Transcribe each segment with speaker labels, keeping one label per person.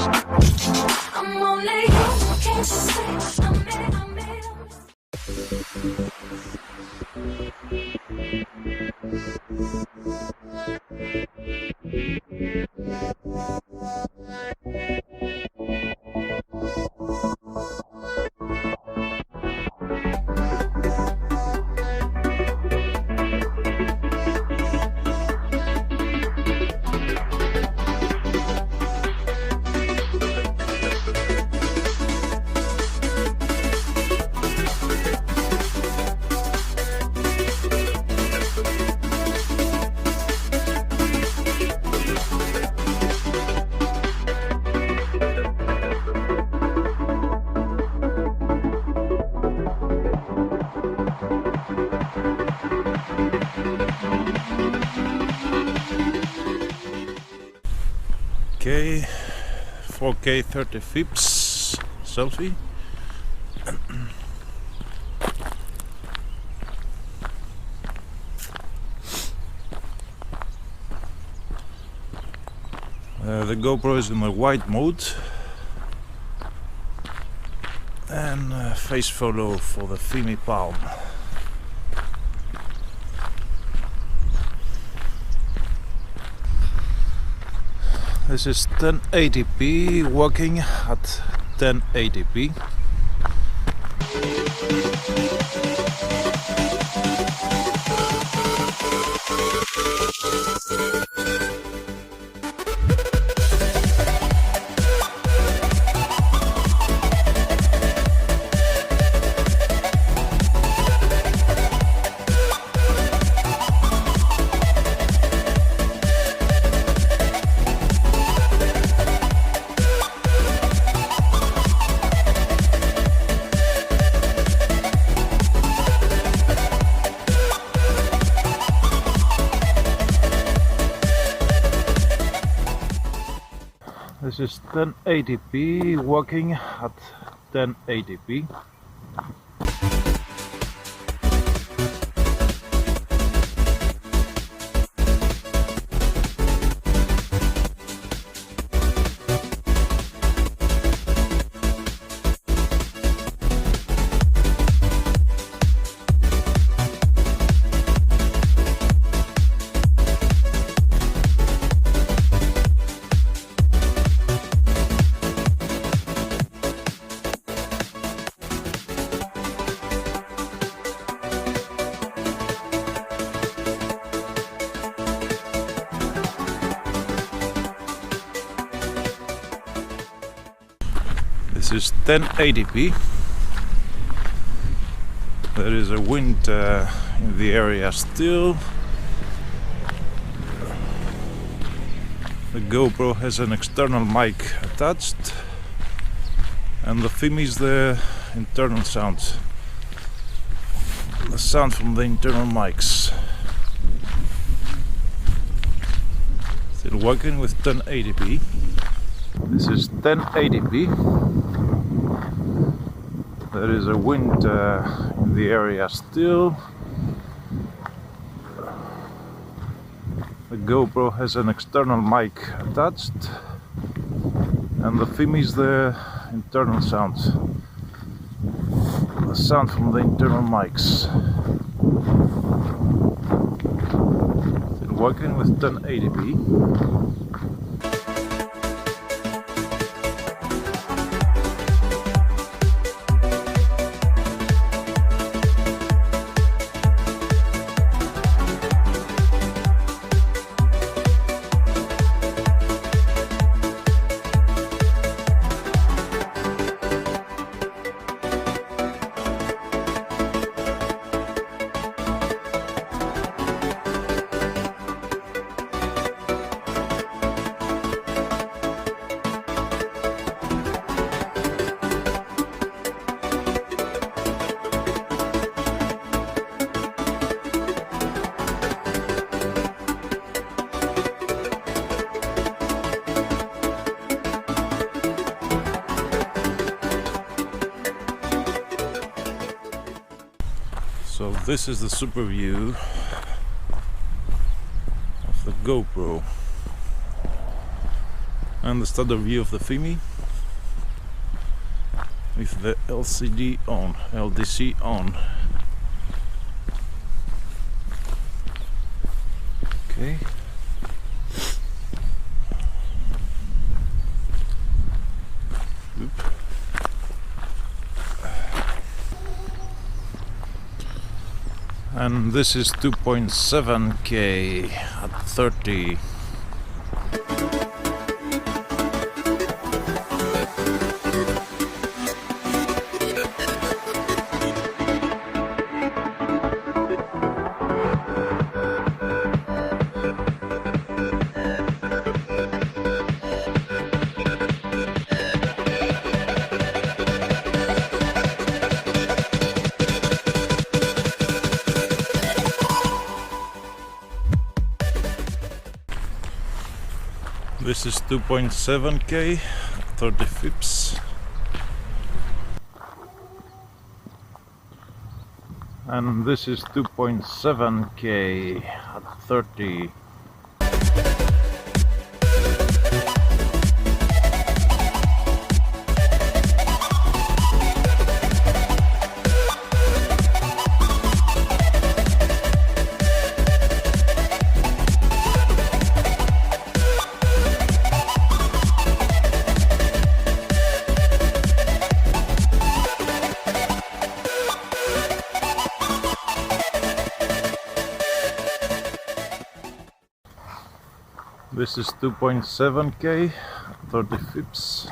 Speaker 1: I'm only you, can't you see? I'm in.
Speaker 2: Okay, 4K 30 fps selfie. The GoPro is in the wide mode and face follow for the Fimi Palm. This is 1080p, working at 1080p. This is 1080p, working at 1080p. This is 1080p. There is a wind in the area still. The GoPro has an external mic attached, and the Fimi is the internal sound. The sound from the internal mics. Still working with 1080p. This is 1080p. There is a wind in the area still. The GoPro has an external mic attached, and the Fimi is the internal sound. The sound from the internal mics. Still working with 1080p. So this is the SuperView of the GoPro. And the standard view of the Fimi with the LCD on, LDC on. Okay. Oop. And this is 2.7K at 30. This is 2.7K, 30 fips. And this is 2.7K at 30. This is 2.7K, 30 fips.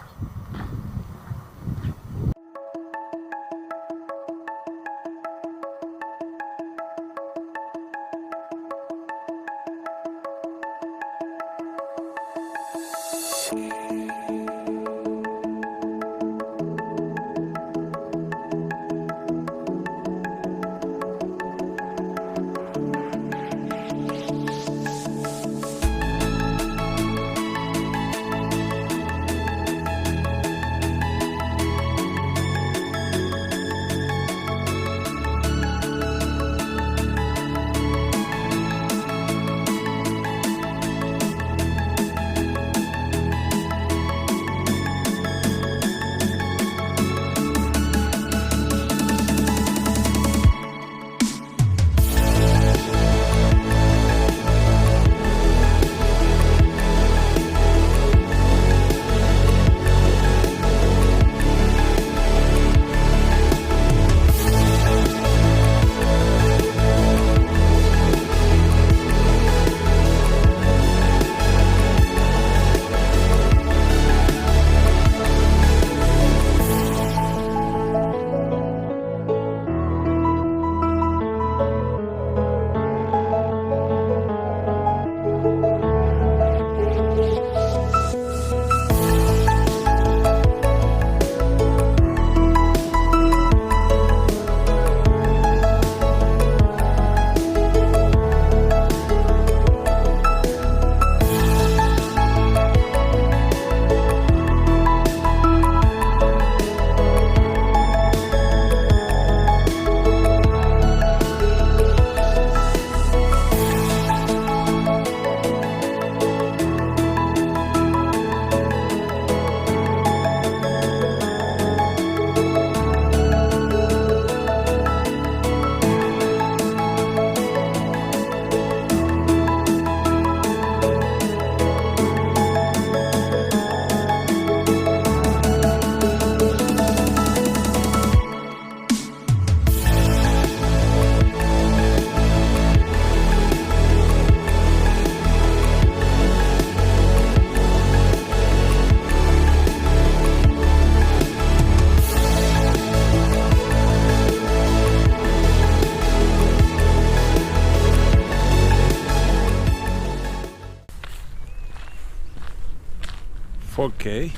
Speaker 2: Okay,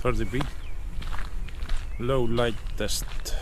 Speaker 2: 30p, low light test.